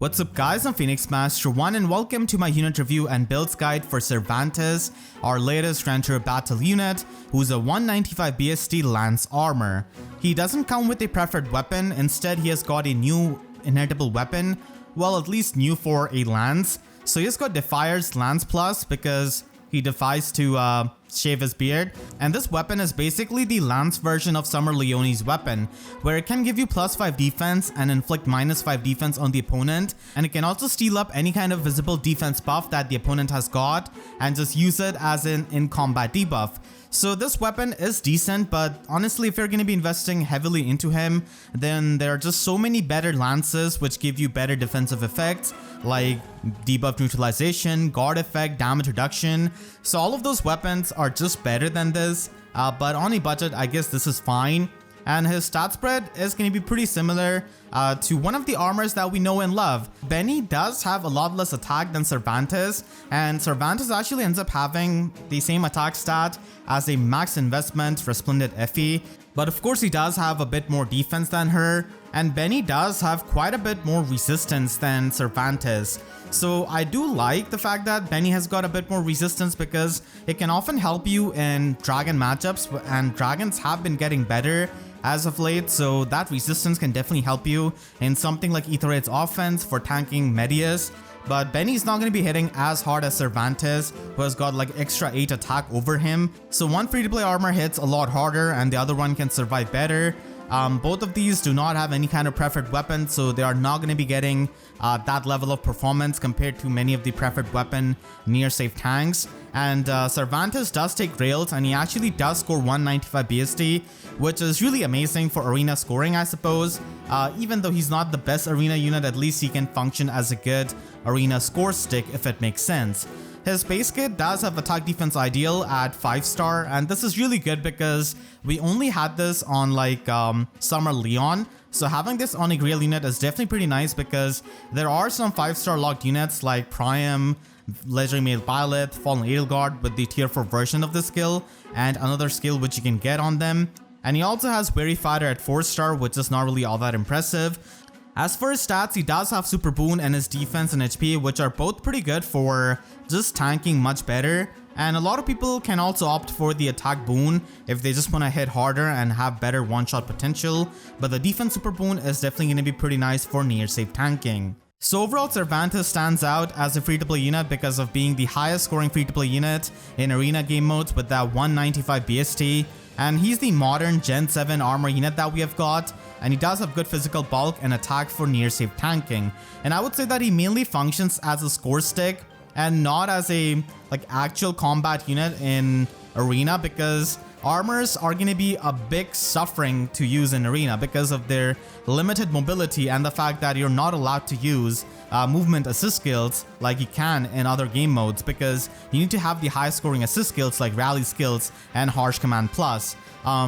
What's up guys, I'm Phoenix Master 1 and welcome to my unit review and builds guide for Cervantes, our latest Rancher battle unit, who's a 195 BST Lance Armor. He doesn't come with a preferred weapon, instead he has got a new inheritable weapon, well at least new for a Lance. So he's got Defier's Lance Plus because he defies to shave his beard, and this weapon is basically the Lance version of Summer Leone's weapon, where it can give you +5 defense and inflict -5 defense on the opponent, and it can also steal up any kind of visible defense buff that the opponent has got and just use it as an in-combat debuff. So this weapon is decent, but honestly if you're going to be investing heavily into him, then there are just so many better lances which give you better defensive effects like debuff neutralization, guard effect, damage reduction. So all of those weapons are just better than this, but on a budget I guess this is fine. And his stat spread is going to be pretty similar to one of the armors that we know and love. Benny does have a lot less attack than Cervantes, and Cervantes actually ends up having the same attack stat as a max investment Resplendent FE, but of course he does have a bit more defense than her, and Benny does have quite a bit more resistance than Cervantes. So I do like the fact that Benny has got a bit more resistance because it can often help you in dragon matchups, and dragons have been getting better as of late, so that resistance can definitely help you in something like Aether Raids offense for tanking Medius. But Benny's not going to be hitting as hard as Cervantes, who has got like extra 8 attack over him. So one free-to-play armor hits a lot harder and the other one can survive better. Both of these do not have any kind of preferred weapon, so they are not going to be getting that level of performance compared to many of the preferred weapon near safe tanks. And Cervantes does take grails, and he actually does score 195 BST, which is really amazing for arena scoring, I suppose. Even though he's not the best arena unit, at least he can function as a good arena score stick if it makes sense. His base kit does have attack defense ideal at 5-star, and this is really good because we only had this on like Summer Leon. So having this on a grail unit is definitely pretty nice because there are some 5-star locked units like Priam, Legendary Male Pilot, Fallen Edelgard with the tier 4 version of the skill and another skill which you can get on them. And he also has Weary Fighter at 4-star, which is not really all that impressive. As for his stats, he does have Super Boon and his defense and HP, which are both pretty good for just tanking much better. And a lot of people can also opt for the attack boon if they just want to hit harder and have better one-shot potential. But the defense Super Boon is definitely going to be pretty nice for near safe tanking. So overall, Cervantes stands out as a free-to-play unit because of being the highest scoring free-to-play unit in arena game modes with that 195 BST. And he's the modern Gen 7 armor unit that we have got, and he does have good physical bulk and attack for near safe tanking. And I would say that he mainly functions as a score stick and not as a actual combat unit in arena, because armors are going to be a big suffering to use in arena because of their limited mobility and the fact that you're not allowed to use movement assist skills like you can in other game modes, because you need to have the high scoring assist skills like rally skills and harsh command plus.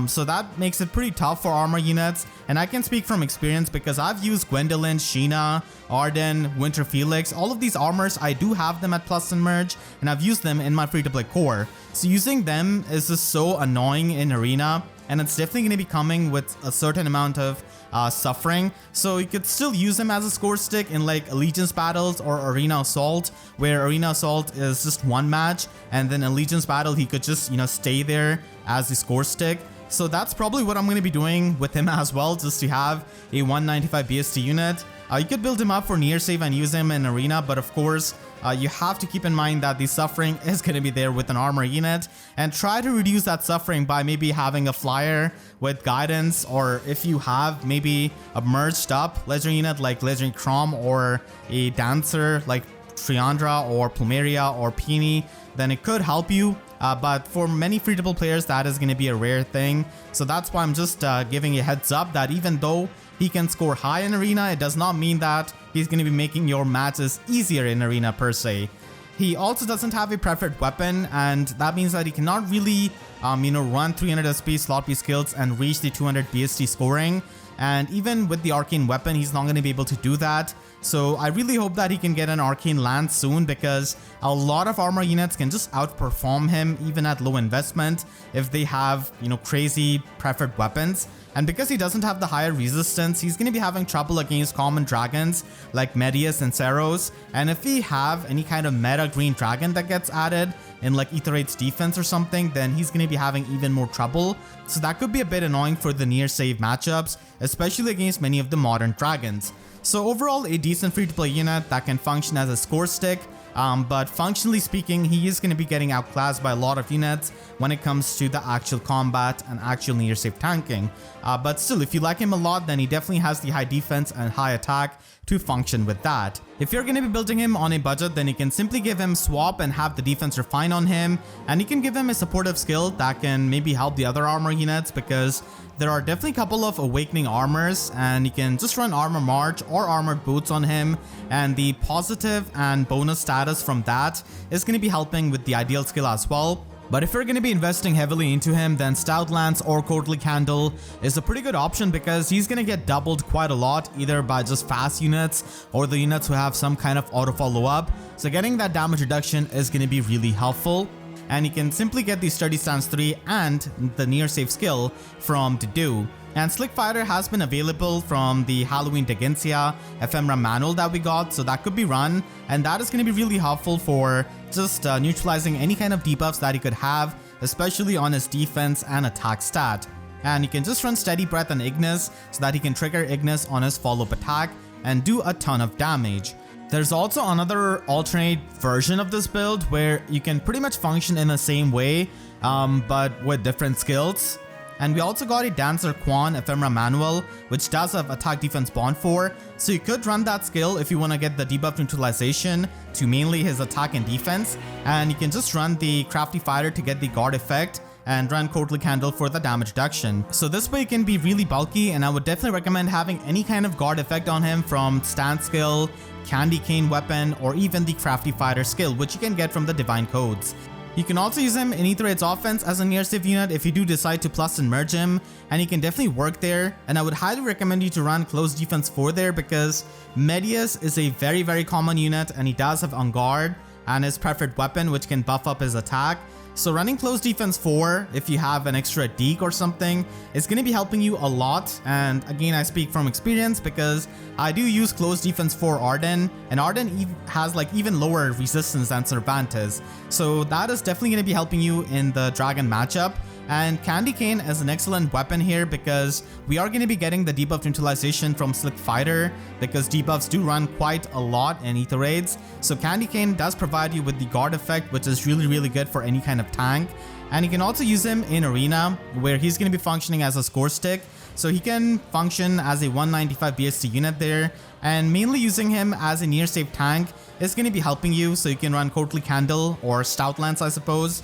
So that makes it pretty tough for armor units, and I can speak from experience because I've used Gwendolyn, Sheena, Arden, Winter Felix. All of these armors, I do have them at Plus and Merge, and I've used them in my free-to-play core. So using them is just so annoying in arena, and it's definitely going to be coming with a certain amount of suffering. So you could still use them as a score stick in like Allegiance battles or Arena Assault, where Arena Assault is just one match, and then Allegiance battle he could just, you know, stay there as the score stick. So that's probably what I'm going to be doing with him as well, just to have a 195 BST unit. You could build him up for near save and use him in arena, but of course you have to keep in mind that the suffering is going to be there with an armor unit, and try to reduce that suffering by maybe having a flyer with guidance, or if you have maybe a merged up legendary unit like Legendary Crom or a dancer like Triandra or Plumeria or Peony, then it could help you. But for many free-to-play players, that is going to be a rare thing. So that's why I'm just giving a heads up that even though he can score high in arena, it does not mean that he's going to be making your matches easier in arena per se. He also doesn't have a preferred weapon, and that means that he cannot really run 300 SP slot B skills and reach the 200 BST scoring. And even with the arcane weapon, he's not going to be able to do that. So I really hope that he can get an arcane lance soon, because a lot of armor units can just outperform him even at low investment if they have, crazy preferred weapons. And because he doesn't have the higher resistance, he's going to be having trouble against common dragons like Medius and Ceros. And if we have any kind of meta green dragon that gets added in like Aether Raids defense or something, then he's going to be having even more trouble. So that could be a bit annoying for the near save matchups, especially against many of the modern dragons. So overall, a decent free-to-play unit that can function as a score stick. But functionally speaking, he is going to be getting outclassed by a lot of units when it comes to the actual combat and actual near save tanking. But still, if you like him a lot, then he definitely has the high defense and high attack to function with that. If you're going to be building him on a budget, then you can simply give him swap and have the defense refine on him, and you can give him a supportive skill that can maybe help the other armor units, because there are definitely a couple of awakening armors, and you can just run armor march or armored boots on him, and the positive and bonus status from that is going to be helping with the ideal skill as well. But if you're going to be investing heavily into him, then Stout Lance or Courtly Candle is a pretty good option, because he's going to get doubled quite a lot, either by just fast units or the units who have some kind of auto follow up. So getting that damage reduction is going to be really helpful. And you can simply get the Sturdy Stance 3 and the near save skill from Dedu. And Slick Fighter has been available from the Halloween Degencia ephemera manual that we got, so that could be run, and that is going to be really helpful for just neutralizing any kind of debuffs that he could have, especially on his defense and attack stat. And you can just run Steady Breath and Ignis so that he can trigger Ignis on his follow-up attack and do a ton of damage. There's also another alternate version of this build where you can pretty much function in the same way, but with different skills. And we also got a Dancer Quan ephemera manual, which does have attack defense bond 4, so you could run that skill if you want to get the debuff neutralization to mainly his attack and defense, and you can just run the Crafty Fighter to get the guard effect and run Courtly Candle for the damage reduction. So this way it can be really bulky, and I would definitely recommend having any kind of guard effect on him from Stance skill, Candy Cane weapon, or even the Crafty Fighter skill, which you can get from the Divine Codes. You can also use him in Aether Raids offense as a near save unit if you do decide to plus and merge him, and he can definitely work there. And I would highly recommend you to run Close Defense 4 there, because Medius is a very common unit, and he does have On Guard and his preferred weapon, which can buff up his attack. So running Close Defense 4, if you have an extra Deke or something, is going to be helping you a lot. And again, I speak from experience because I do use Close Defense 4 Arden, and Arden has like even lower resistance than Cervantes. So that is definitely going to be helping you in the Dragon matchup. And Candy Cane is an excellent weapon here, because we are going to be getting the debuff neutralization from Slick Fighter, because debuffs do run quite a lot in Aether Raids. So Candy Cane does provide you with the guard effect, which is really good for any kind of tank. And you can also use him in Arena, where he's going to be functioning as a score stick. So he can function as a 195 BST unit there, and mainly using him as a near save tank is going to be helping you. So you can run Courtly Candle or Stout Lance, I suppose,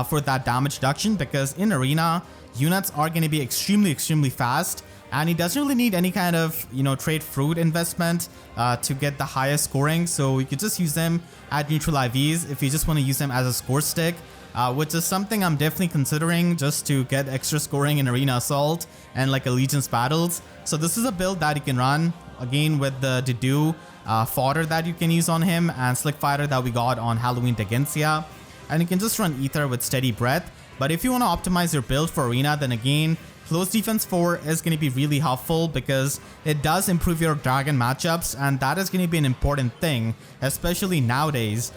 for that damage reduction, because in Arena, units are going to be extremely fast, and he doesn't really need any kind of, trade fruit investment to get the highest scoring. So you could just use them at neutral IVs if you just want to use them as a score stick, which is something I'm definitely considering just to get extra scoring in Arena Assault and like Allegiance battles. So this is a build that you can run, again with the Dedu fodder that you can use on him and Slick Fighter that we got on Halloween Degencia. And you can just run Aether with Steady Breath. But if you want to optimize your build for Arena, then again, Close Defense 4 is going to be really helpful, because it does improve your Dragon matchups, and that is going to be an important thing, especially nowadays.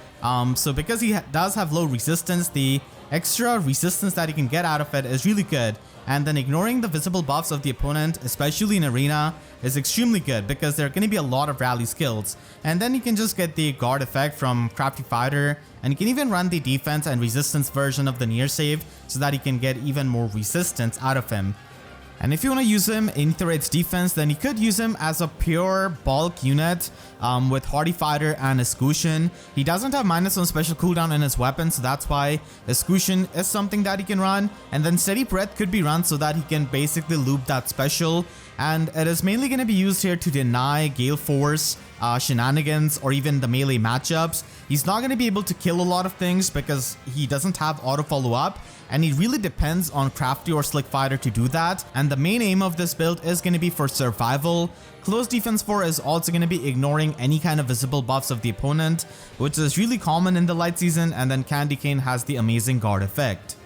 So because he does have low resistance, the extra resistance that you can get out of it is really good. And then ignoring the visible buffs of the opponent, especially in Arena, is extremely good, because there are going to be a lot of rally skills. And then you can just get the guard effect from Crafty Fighter, and you can even run the defense and resistance version of the near save so that you can get even more resistance out of him. And if you want to use him in Aether Raids defense, then you could use him as a pure bulk unit with Hardy Fighter and Escutcheon. He doesn't have -1 special cooldown in his weapon, so that's why Escutcheon is something that he can run. And then Steady Breath could be run so that he can basically loop that special. And it is mainly going to be used here to deny Gale Force, shenanigans, or even the melee matchups. He's not going to be able to kill a lot of things because he doesn't have auto follow up, and he really depends on Crafty or Slick Fighter to do that. And the main aim of this build is going to be for survival. Close Defense 4 is also going to be ignoring any kind of visible buffs of the opponent, which is really common in the light season. And then Candy Cane has the amazing guard effect.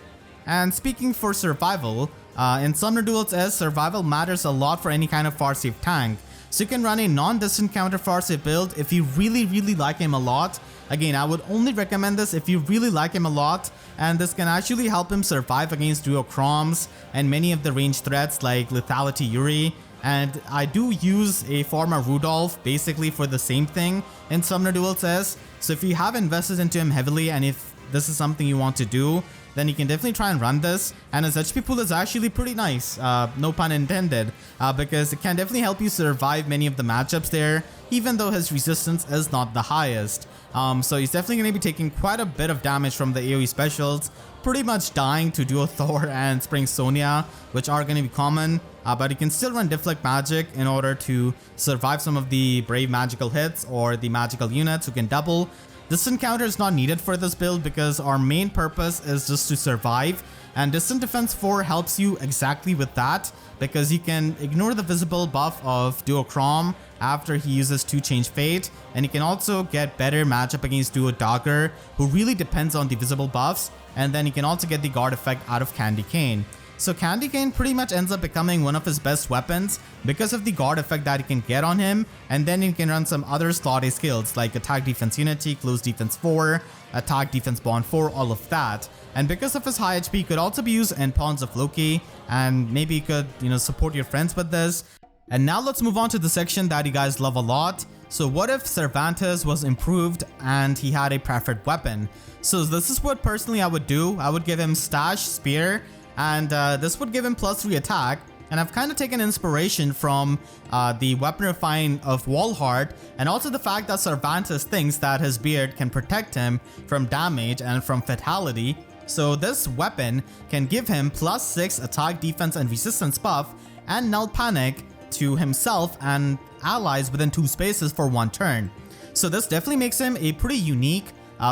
And speaking for survival, In Summoner Duels S, survival matters a lot for any kind of far safe tank. So you can run a non-distant counter far safe build if you really like him a lot. Again, I would only recommend this if you really like him a lot, and this can actually help him survive against duochromes and many of the ranged threats like Lethality Yuri. And I do use a Forma Rudolph basically for the same thing in Summoner Duels S. So if you have invested into him heavily and if this is something you want to do, then you can definitely try and run this. And his HP pool is actually pretty nice, no pun intended, because it can definitely help you survive many of the matchups there, even though his resistance is not the highest. So he's definitely going to be taking quite a bit of damage from the AoE specials, pretty much dying to Duo Thor and Spring Sonia, which are going to be common, but you can still run Deflect Magic in order to survive some of the Brave magical hits or the magical units who can double. Distant counter is not needed for this build because our main purpose is just to survive, and Distant Defense 4 helps you exactly with that because you can ignore the visible buff of Duochrome after he uses 2 Change Fate, and you can also get better matchup against Duo Dagger, who really depends on the visible buffs, and then you can also get the guard effect out of Candy Cane. So Candy Cane pretty much ends up becoming one of his best weapons because of the guard effect that you can get on him, and then you can run some other slot A skills like Attack Defense Unity, Close Defense 4, Attack Defense Bond 4, all of that. And because of his high HP, could also be used in Pawns of Loki, and maybe you could, support your friends with this. And now let's move on to the section that you guys love a lot. So what if Cervantes was improved and he had a preferred weapon? So this is what personally I would do. I would give him Stash, Spear, and this would give him +3 attack. And I've kind of taken inspiration from the weapon refine of Wallheart, and also the fact that Cervantes thinks that his beard can protect him from damage and from fatality. So this weapon can give him +6 attack, defense, and resistance buff, and Null Panic to himself and allies within 2 spaces for 1 turn. So this definitely makes him a pretty unique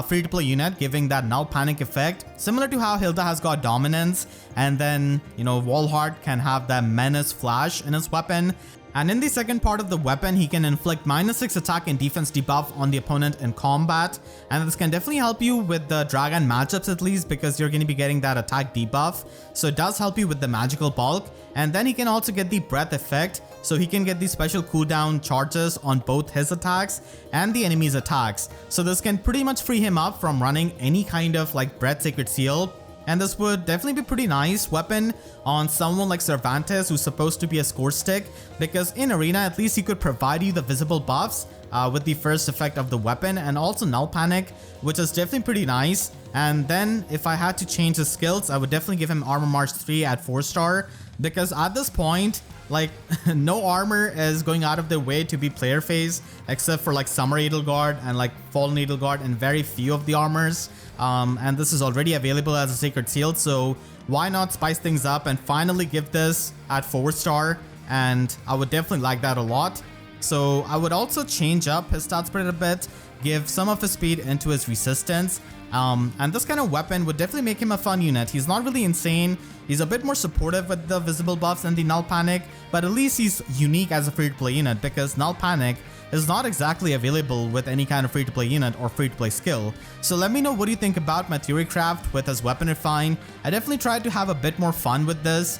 free-to-play unit, giving that Null Panic effect, similar to how Hilda has got Dominance, and then, Wallheart can have that Menace Flash in his weapon. And in the second part of the weapon, he can inflict -6 attack and defense debuff on the opponent in combat, and this can definitely help you with the Dragon matchups at least, because you're going to be getting that attack debuff, so it does help you with the magical bulk. And then he can also get the breath effect, so he can get these special cooldown charges on both his attacks and the enemy's attacks. So this can pretty much free him up from running any kind of like Breath Sacred Seal. And this would definitely be a pretty nice weapon on someone like Cervantes, who's supposed to be a score stick, because in Arena at least he could provide you the visible buffs with the first effect of the weapon, and also Null Panic, which is definitely pretty nice. And then if I had to change his skills, I would definitely give him Armor March 3 at 4-star, because at this point, like, no armor is going out of their way to be player phase, except for like Summer Edelgard and like Fallen Edelgard and very few of the armors. And this is already available as a Sacred Seal, so why not spice things up and finally give this at 4-star? And I would definitely like that a lot. So I would also change up his stat spread a bit, give some of his speed into his resistance. And this kind of weapon would definitely make him a fun unit. He's not really insane. He's a bit more supportive with the visible buffs and the Null Panic, but at least he's unique as a free-to-play unit, because Null Panic is not exactly available with any kind of free-to-play unit or free-to-play skill. So let me know what you think about my theory craft with his weapon refine. I definitely tried to have a bit more fun with this,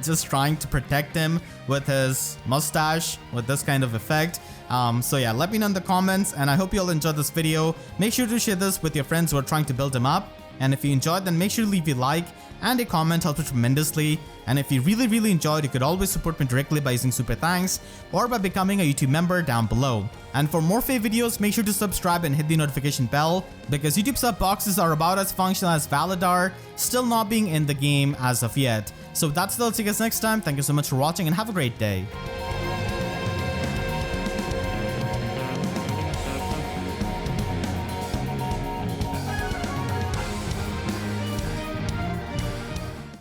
just trying to protect him with his mustache with this kind of effect. So yeah, let me know in the comments, and I hope you all enjoyed this video. Make sure to share this with your friends who are trying to build him up. And if you enjoyed, then make sure to leave a like and a comment, helps me tremendously. And if you really enjoyed, you could always support me directly by using super thanks or by becoming a YouTube member down below. And for more FEH videos, make sure to subscribe and hit the notification bell, because YouTube sub boxes are about as functional as Valadar, still not being in the game as of yet. So that's all. See you guys next time. Thank you so much for watching and have a great day.